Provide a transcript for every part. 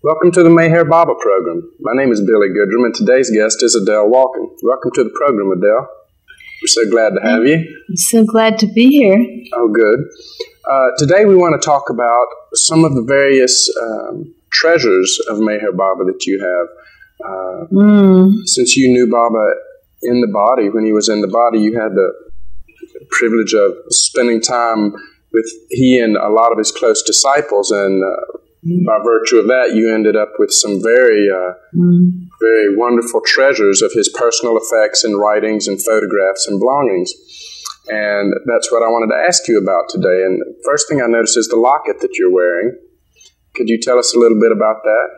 Welcome to the Meher Baba program. My name is Billy Goodrum, and today's guest is Adele Wolkin. Welcome to the program, Adele. We're so glad to have you. I'm so glad to be here. Oh, good. Today we want to talk about some of the various treasures of Meher Baba that you have. Since you knew Baba in the body, when he was in the body, you had the privilege of spending time with he and a lot of his close disciples, and by virtue of that, you ended up with some very wonderful treasures of his personal effects and writings and photographs and belongings. And that's what I wanted to ask you about today. And the first thing I noticed is the locket that you're wearing. Could you tell us a little bit about that?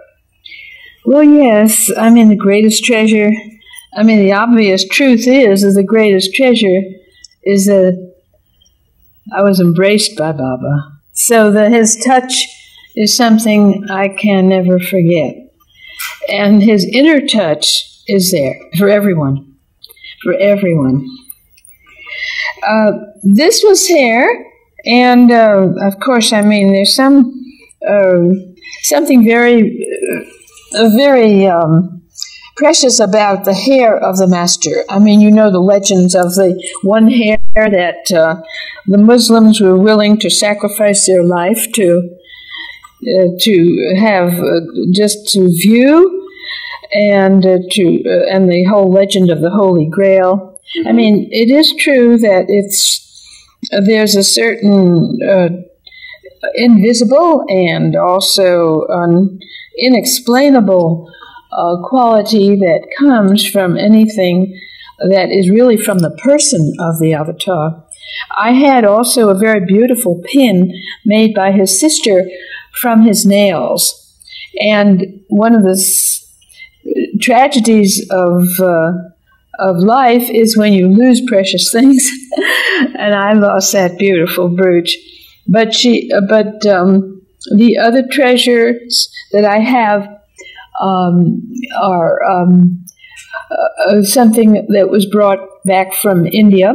Well, yes. I mean, the greatest treasure, the obvious truth is the greatest treasure is that I was embraced by Baba. So that his touch is something I can never forget. And his inner touch is there for everyone. For everyone. This was hair, and of course, there's something very precious about the hair of the master. You know the legends of the one hair that the Muslims were willing to sacrifice their life to have just to view, and the whole legend of the Holy Grail. It is true that there's a certain invisible and also inexplainable quality that comes from anything that is really from the person of the avatar. I had also a very beautiful pin made by his sister from his nails. And one of the tragedies of life is when you lose precious things. And I lost that beautiful brooch. But the other treasures that I have are something that was brought back from India,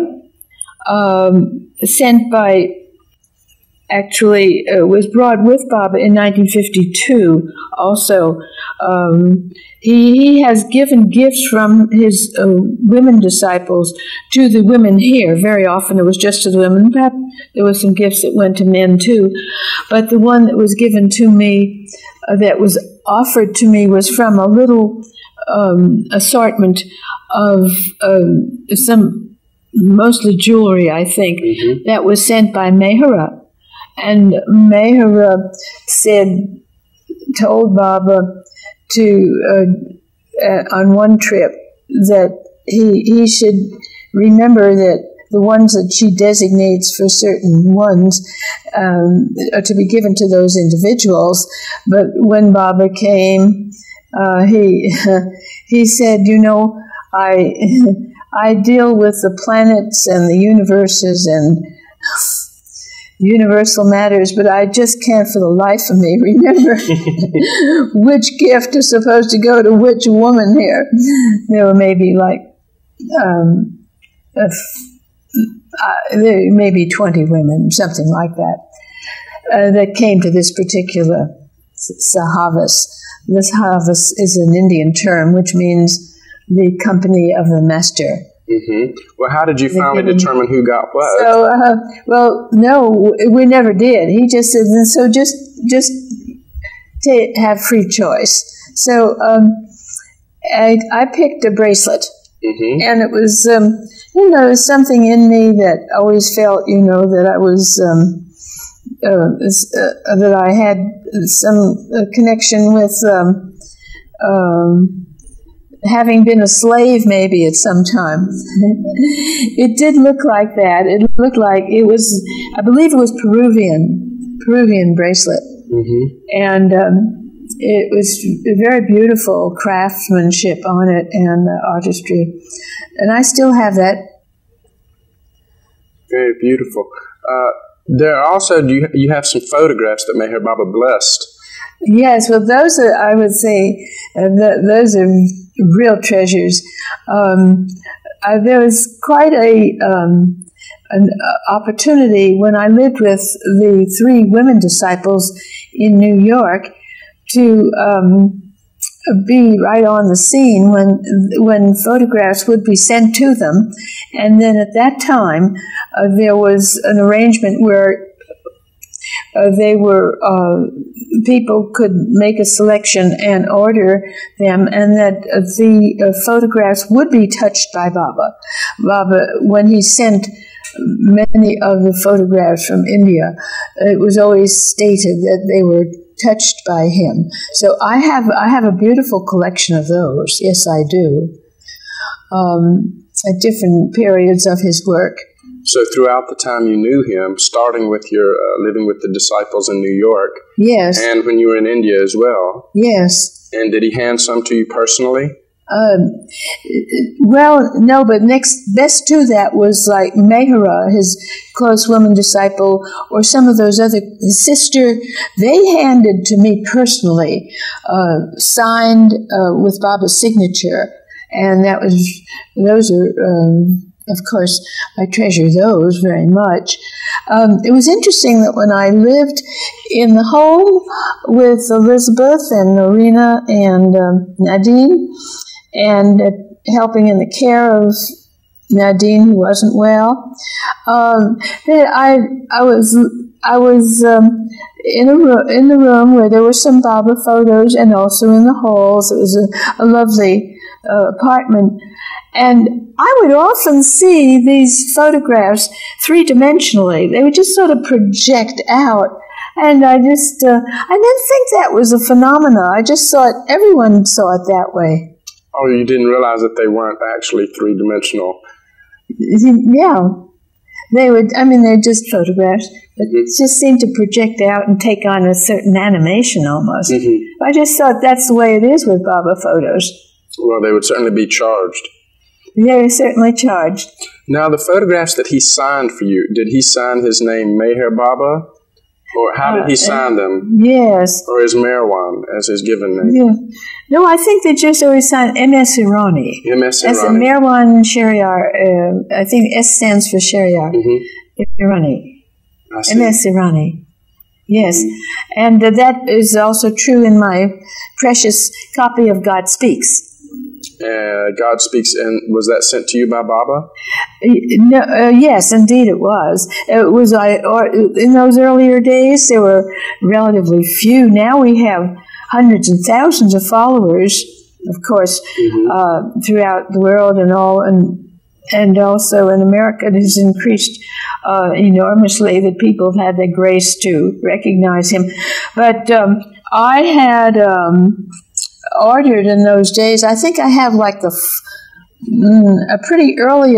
sent by, actually was brought with Baba in 1952 also. He has given gifts from his women disciples to the women here. Very often it was just to the women. Perhaps there were some gifts that went to men too. But the one that was given to me, that was offered to me, was from a little assortment of some, mostly jewelry, I think, that was sent by Mehera. And Mehera told Baba on one trip that he should remember that the ones that she designates for certain ones are to be given to those individuals. But when Baba came, he said, I deal with the planets and the universes and universal matters, but I just can't for the life of me remember which gift is supposed to go to which woman here. There were maybe there may be 20 women, something like that, that came to this particular sahavas. This sahavas is an Indian term, which means the company of the master. Well, how did you finally determine who got what? So, well, no, we never did. He just said, so just have free choice. So I picked a bracelet, and it was, there was something in me that always felt, that I was, that I had some connection with having been a slave maybe at some time. It did look like that. It looked like it was, I believe it was Peruvian bracelet. And it was very beautiful craftsmanship on it and artistry. And I still have that. Very beautiful. There are also, you have some photographs that Meher Baba blessed. Yes, well, those are, I would say, those are real treasures. There was quite an opportunity when I lived with the 3 women disciples in New York to be right on the scene when photographs would be sent to them. And then at that time, there was an arrangement where people could make a selection and order them, and that the photographs would be touched by Baba. Baba, when he sent many of the photographs from India, it was always stated that they were touched by him. So I have a beautiful collection of those. Yes, I do. At different periods of his work. So throughout the time you knew him, starting with your living with the disciples in New York. Yes. And when you were in India as well. Yes. And did he hand some to you personally? Well, no, but next best to that was like Mehera, his close woman disciple, or some of those other, his sister. They handed to me personally, signed with Baba's signature. And those are, of course, I treasure those very much. It was interesting that when I lived in the home with Elizabeth and Norina and Nadine, and helping in the care of Nadine, who wasn't well, I was in the room where there were some Baba photos, and also in the halls. It was a lovely apartment. And I would often see these photographs 3-dimensionally. They would just sort of project out. And I didn't think that was a phenomenon. I just thought everyone saw it that way. Oh, you didn't realize that they weren't actually 3-dimensional? Yeah. They're just photographs, but it just seemed to project out and take on a certain animation almost. I just thought that's the way it is with Baba photos. Well, they would certainly be charged. They're certainly charged. Now, the photographs that he signed for you, did he sign his name Meher Baba? Or how did he sign them? Yes. Or is Merwan as his given name? Yeah. No, I think they just always signed M.S. Irani. M.S. Irani. As Merwan Shariar. I think S stands for Shariar. Irani. M.S. Irani. Yes. And that is also true in my precious copy of God Speaks. God Speaks, and was that sent to you by Baba? No, yes, indeed it was. It was in those earlier days, there were relatively few. Now we have hundreds and thousands of followers, of course, throughout the world and all, and also in America it has increased enormously that people have had the grace to recognize him. But I had ordered in those days, I think I have like a pretty early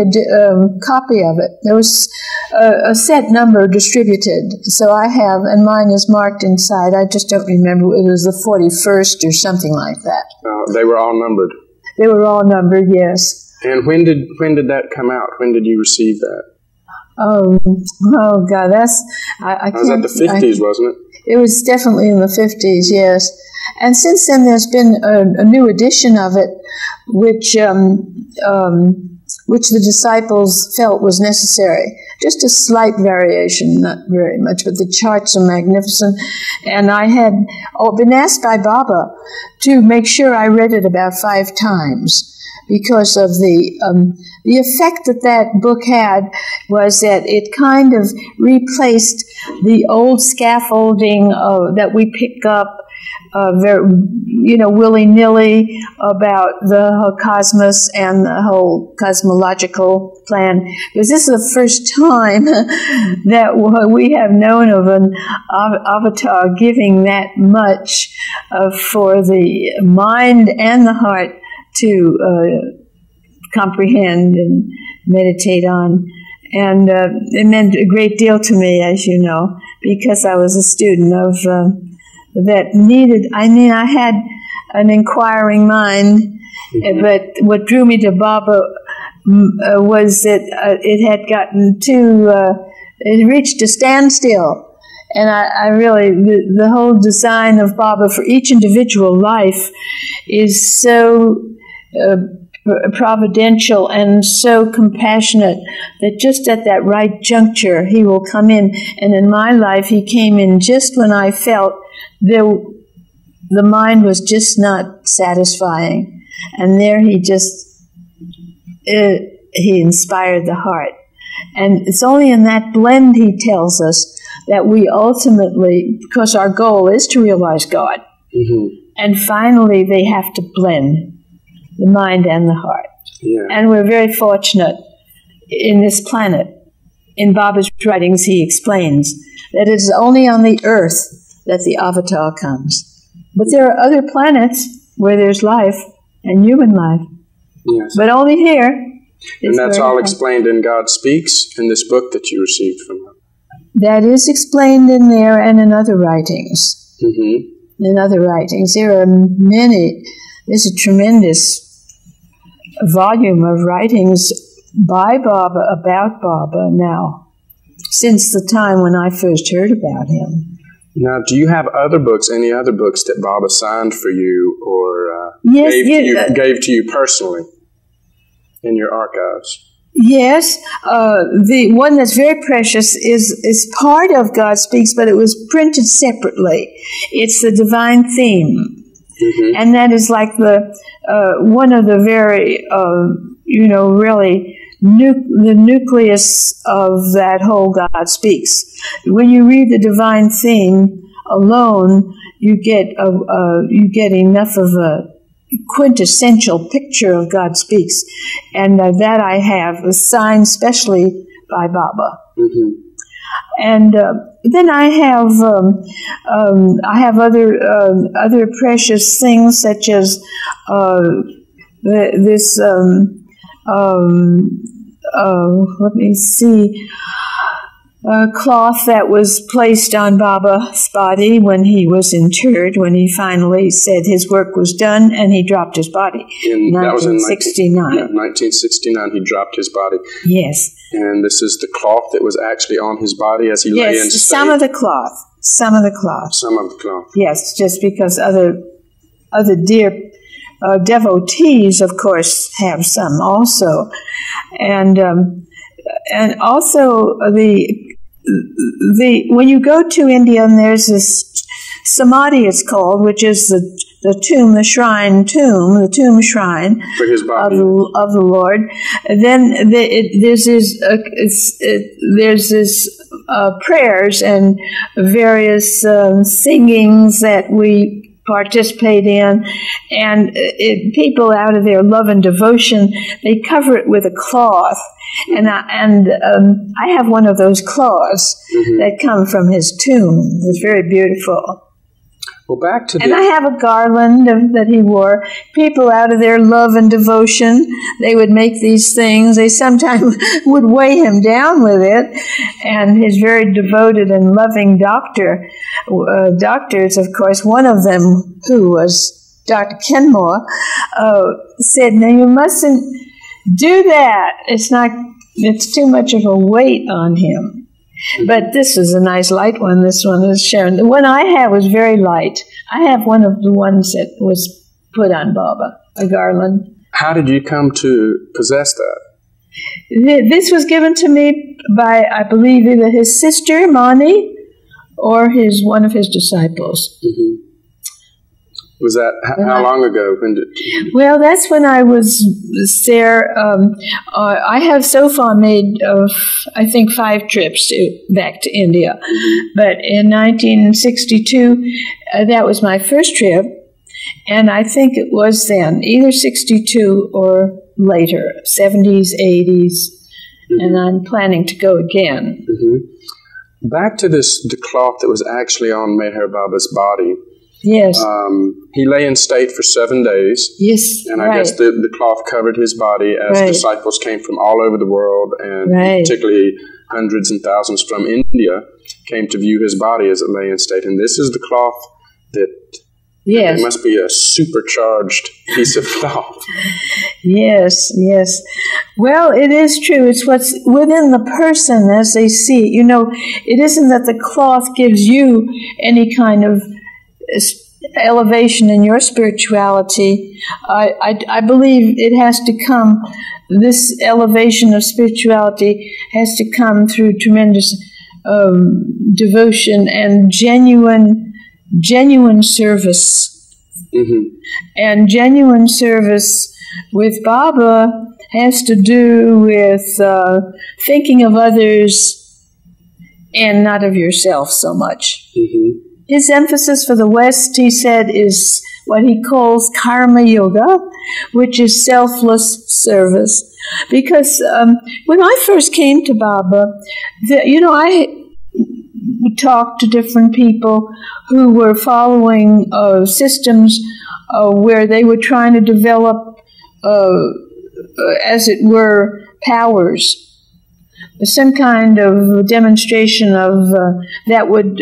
copy of it. There was a set number distributed, so I have, and mine is marked inside. I just don't remember. It was the 41st or something like that. They were all numbered? They were all numbered, yes. And when did that come out? When did you receive that? Oh God, that's... I was at the 50s, wasn't it? It was definitely in the 50s, yes. And since then, there's been a new edition of it, which the disciples felt was necessary. Just a slight variation, not very much, but the charts are magnificent. And I had been asked by Baba to make sure I read it about 5 times. Because of the effect that book had was that it kind of replaced the old scaffolding that we pick up very, willy-nilly about the whole cosmos and the whole cosmological plan. Because this is the first time that we have known of an avatar giving that much for the mind and the heart to comprehend and meditate on. And it meant a great deal to me, as you know, because I was a student of that needed. I had an inquiring mind, but what drew me to Baba was that it had gotten it reached a standstill. And I really, the whole design of Baba for each individual life is so providential and so compassionate that just at that right juncture he will come in. And in my life he came in just when I felt the mind was just not satisfying, and there he inspired the heart. And it's only in that blend, he tells us, that we ultimately, because our goal is to realize God, and finally they have to blend the mind and the heart. Yeah. And we're very fortunate in this planet. In Baba's writings, he explains that it is only on the earth that the avatar comes. But there are other planets where there's life and human life. Yes. But only here. And that's all explained in God Speaks, in this book that you received from him. That is explained in there and in other writings. In other writings. There are many. There's a tremendous volume of writings by Baba about Baba now, since the time when I first heard about him. Now, do you have other books, any other books that Baba signed for you or gave to you personally in your archives? Yes. The one that's very precious is part of God Speaks, but it was printed separately. It's the Divine Theme. And that is like one of the very, really the nucleus of that whole God Speaks. When you read the Divine Theme alone, you get enough of a quintessential picture of God Speaks, and that I have was signed specially by Baba. And then I have other precious things, such as this. Let me see. A cloth that was placed on Baba's body when he was interred, when he finally said his work was done, and he dropped his body. And 1969. That was in 1969, he dropped his body. Yes. And this is the cloth that was actually on his body as he lay in state? Yes, some of the cloth. Some of the cloth. Some of the cloth. Yes, just because other dear devotees, of course, have some also. And also when you go to India, and there's this samadhi, it's called, which is the tomb, the tomb shrine for his body of the Lord. And then there's this prayers and various singings that we participate in, and people out of their love and devotion, they cover it with a cloth, and I have one of those cloths that come from his tomb. It's very beautiful. Well, back to and I have a garland that he wore. People out of their love and devotion, they would make these things. They sometimes would weigh him down with it. And his very devoted and loving doctors, of course, one of them, who was Dr. Kenmore, said, "Now you mustn't do that. It's too much of a weight on him." But this is a nice light one. This one is shown. The one I have was very light. I have one of the ones that was put on Baba, a garland. How did you come to possess that? This was given to me by, I believe, either his sister, Mani, or one of his disciples. Was that, how long ago? Well, that's when I was there. I have so far made, I think, 5 trips back to India. But in 1962, that was my first trip. And I think it was then, either 62 or later, 70s, 80s. And I'm planning to go again. Back to the cloth that was actually on Meher Baba's body. Yes. He lay in state for 7 days. Yes. And I guess the cloth covered his body as disciples came from all over the world, and particularly hundreds and thousands from India came to view his body as it lay in state. And this is the cloth that it must be a supercharged piece of cloth. Yes, yes. Well, it is true. It's what's within the person as they see it. You know, it isn't that the cloth gives you any kind of elevation in your spirituality. I believe it has to come, this elevation of spirituality has to come through tremendous devotion and genuine service. And genuine service with Baba has to do with thinking of others and not of yourself so much. His emphasis for the West, he said, is what he calls karma yoga, which is selfless service. Because when I first came to Baba, I talked to different people who were following systems where they were trying to develop, as it were, powers. Some kind of demonstration of that would,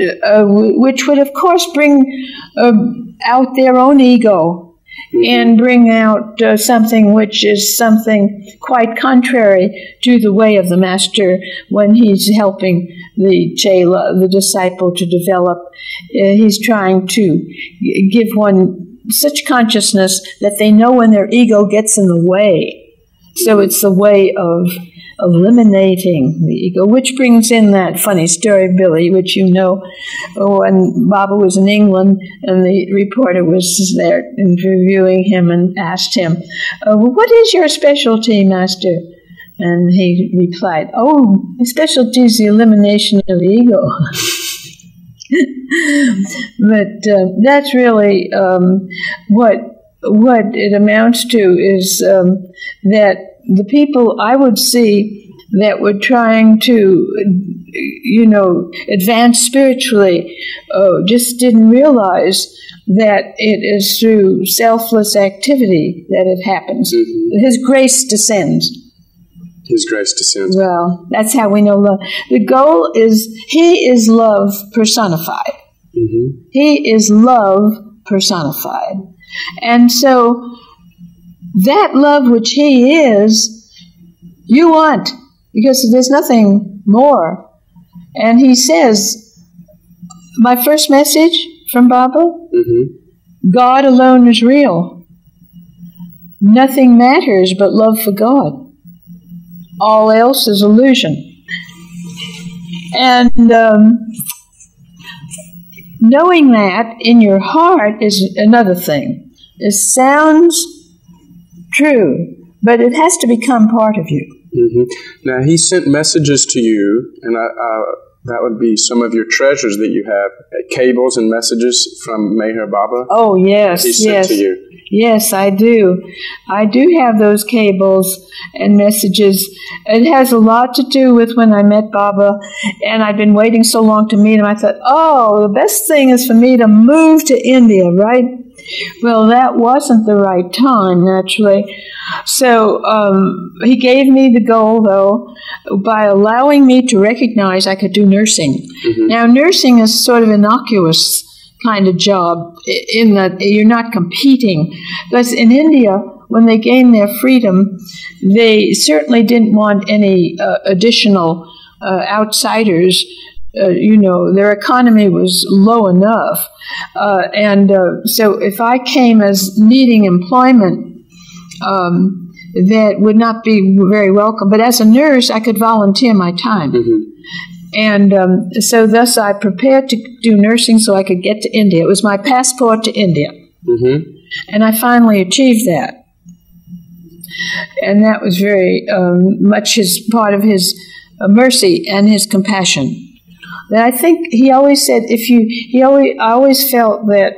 which would of course bring out their own ego and bring out something which is something quite contrary to the way of the master when he's helping the chela, the disciple, to develop. He's trying to give one such consciousness that they know when their ego gets in the way. So it's the way of eliminating the ego, which brings in that funny story, Billy, which you know, when Baba was in England and the reporter was there interviewing him and asked him, what is your specialty, Master? And he replied, my specialty is the elimination of ego. But that's really what it amounts to, is that the people I would see that were trying to, advance spiritually, just didn't realize that it is through selfless activity that it happens. His grace descends. His grace descends. Well, that's how we know love. The goal is, he is love personified. He is love personified. And so that love which he is, you want, because there's nothing more. And he says, my first message from Baba, God alone is real. Nothing matters but love for God. All else is illusion. And knowing that in your heart is another thing. It sounds true, but it has to become part of you. Now, he sent messages to you, and that would be some of your treasures that you have, cables and messages from Meher Baba. Oh, yes, he sent to you. Yes, I do. I do have those cables and messages. It has a lot to do with when I met Baba, and I'd been waiting so long to meet him. I thought, the best thing is for me to move to India, right? Well, that wasn't the right time, naturally. So he gave me the goal, though, by allowing me to recognize I could do nursing. Now, nursing is sort of innocuous kind of job in that you're not competing. Because in India, when they gained their freedom, they certainly didn't want any additional outsiders. Their economy was low enough. So if I came as needing employment, that would not be very welcome. But as a nurse, I could volunteer my time. And so thus I prepared to do nursing so I could get to India. It was my passport to India. And I finally achieved that. And that was very much part of his mercy and his compassion. That I think he always said, I always felt that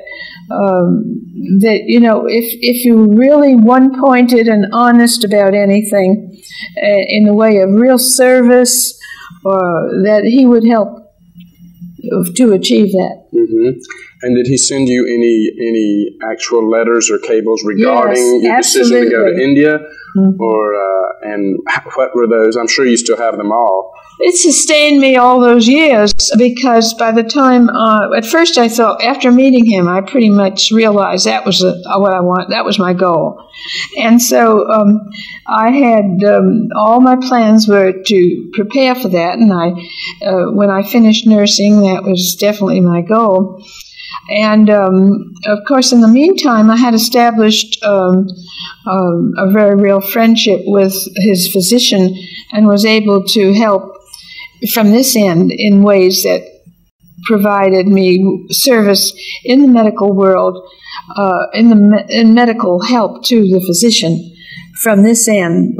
if you really one-pointed and honest about anything in the way of real service, that he would help to achieve that. And did he send you any actual letters or cables regarding your decision to go to India? And what were those? I'm sure you still have them all. It sustained me all those years, because by the time, at first I thought, after meeting him, I pretty much realized that was what I want. That was my goal. And so I had, all my plans were to prepare for that. And when I finished nursing, that was definitely my goal. And, of course, in the meantime, I had established a very real friendship with his physician and was able to help from this end in ways that provided me service in the medical world, in medical help to the physician from this end,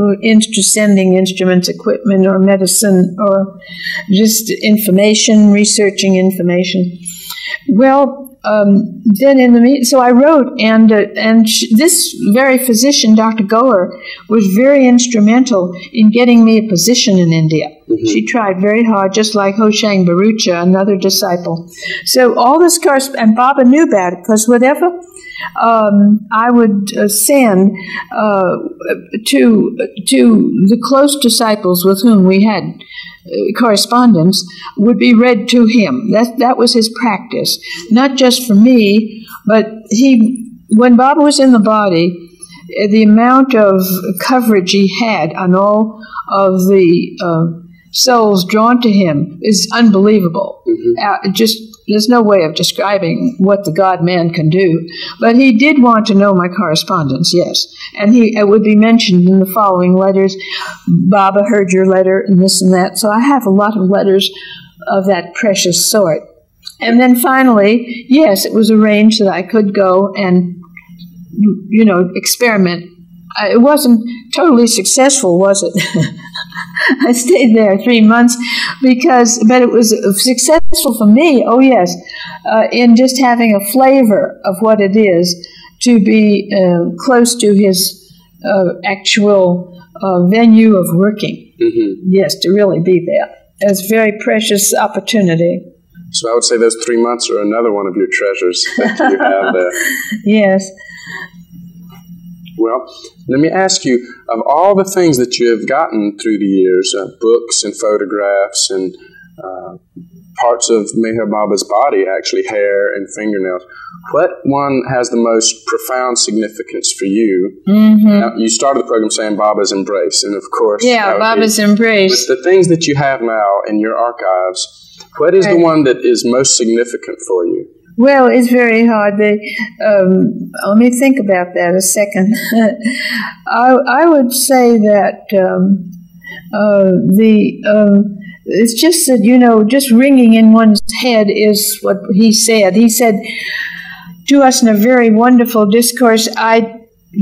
sending instruments, equipment, or medicine, or just information, researching information. Well, then so I wrote, and this very physician, Dr. Goer, was very instrumental in getting me a position in India. She tried very hard, just like Hoshang Barucha, another disciple. So all this and Baba knew about it, because whatever I would send to the close disciples with whom we had correspondence would be read to him. That was his practice, not just for me, but when Baba was in the body, the amount of coverage he had on all of the souls drawn to him is unbelievable. There's no way of describing what the God-man can do. But he did want to know my correspondence, yes. And it would be mentioned in the following letters. Baba heard your letter and this and that. So I have a lot of letters of that precious sort. And then finally, yes, it was arranged that I could go and, experiment. It wasn't totally successful, was it? I stayed there 3 months but it was successful for me, oh yes, in just having a flavor of what it is to be close to his actual venue of working. Yes, to really be there. It was a very precious opportunity. So I would say those 3 months are another one of your treasures that you have there. Yes. Well, let me ask you, of all the things that you have gotten through the years, books and photographs and parts of Meher Baba's body, actually hair and fingernails, what one has the most profound significance for you? Now, you started the program saying Baba's Embrace, and of course... Yeah, Baba's Embrace. But the things that you have now in your archives, what is the one that is most significant for you? Well, it's very hard. Let me think about that a second. I would say that it's just that, just ringing in one's head is what he said. He said to us in a very wonderful discourse, I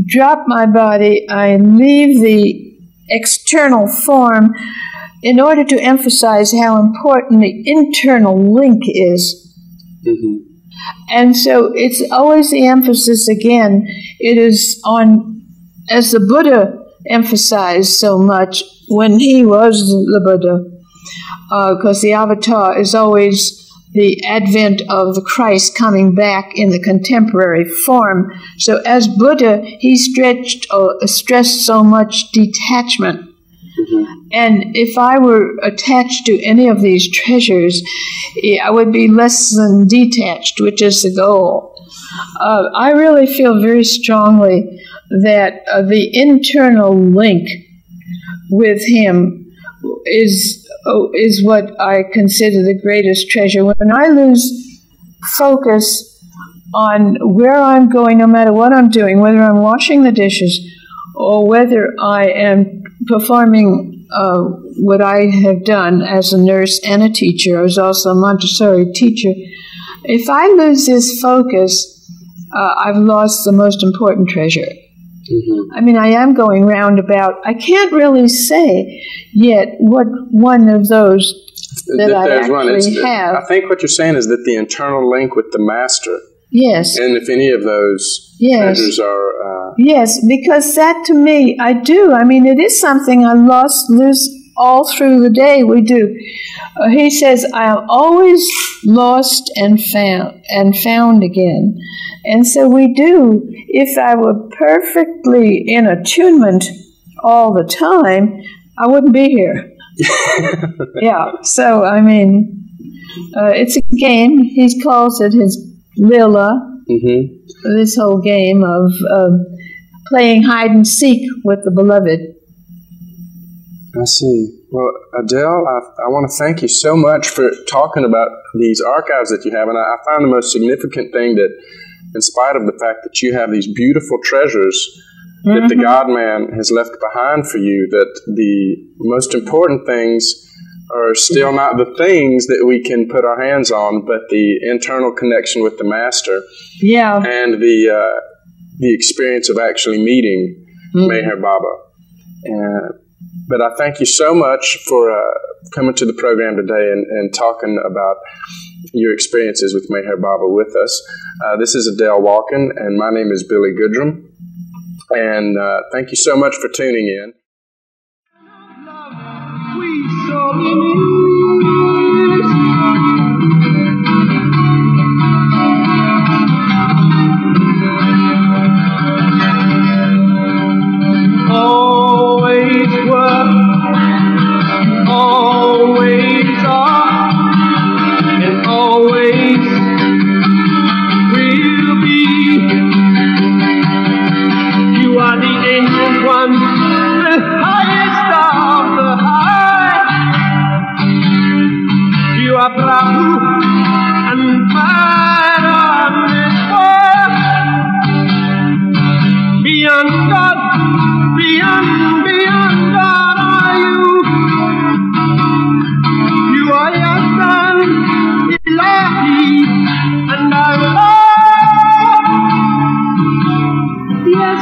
drop my body, I leave the external form in order to emphasize how important the internal link is. And so it's always the emphasis again. It is on, as the Buddha emphasized so much when he was the Buddha, because the avatar is always the advent of the Christ coming back in the contemporary form. So as Buddha, he stressed so much detachment. And if I were attached to any of these treasures, I would be less than detached, which is the goal. I really feel very strongly that the internal link with him is what I consider the greatest treasure. When I lose focus on where I'm going, no matter what I'm doing, whether I'm washing the dishes or whether I am performing what I have done as a nurse and a teacher. I was also a Montessori teacher. If I lose this focus, I've lost the most important treasure. Mm-hmm. I mean, I am going roundabout. I can't really say yet what one of those that I actually have. I think what you're saying is that the internal link with the master. Yes. And if any of those treasures are... yes, because that to me, I do. I mean, it is something I lose all through the day. We do. He says, I am always lost and found again. And so we do. If I were perfectly in attunement all the time, I wouldn't be here. Yeah. So, I mean, it's a game. He calls it his Lila. Mm-hmm. This whole game of playing hide and seek with the beloved. I see. Well, Adele, I want to thank you so much for talking about these archives that you have. And I find the most significant thing that, in spite of the fact that you have these beautiful treasures that the God-man has left behind for you, that the most important things are still not the things that we can put our hands on, but the internal connection with the Master. Yeah. And the experience of actually meeting Meher Baba. But I thank you so much for coming to the program today and talking about your experiences with Meher Baba with us. This is Adele Wolkin, and my name is Billy Goodrum. And thank you so much for tuning in. Always were, always are, and always will be. You are the ancient one, the highest of the high. You are Prabhu and Paramaneswar. Beyond God, beyond God are you. You are your son, Ilahi, and I love. Yes,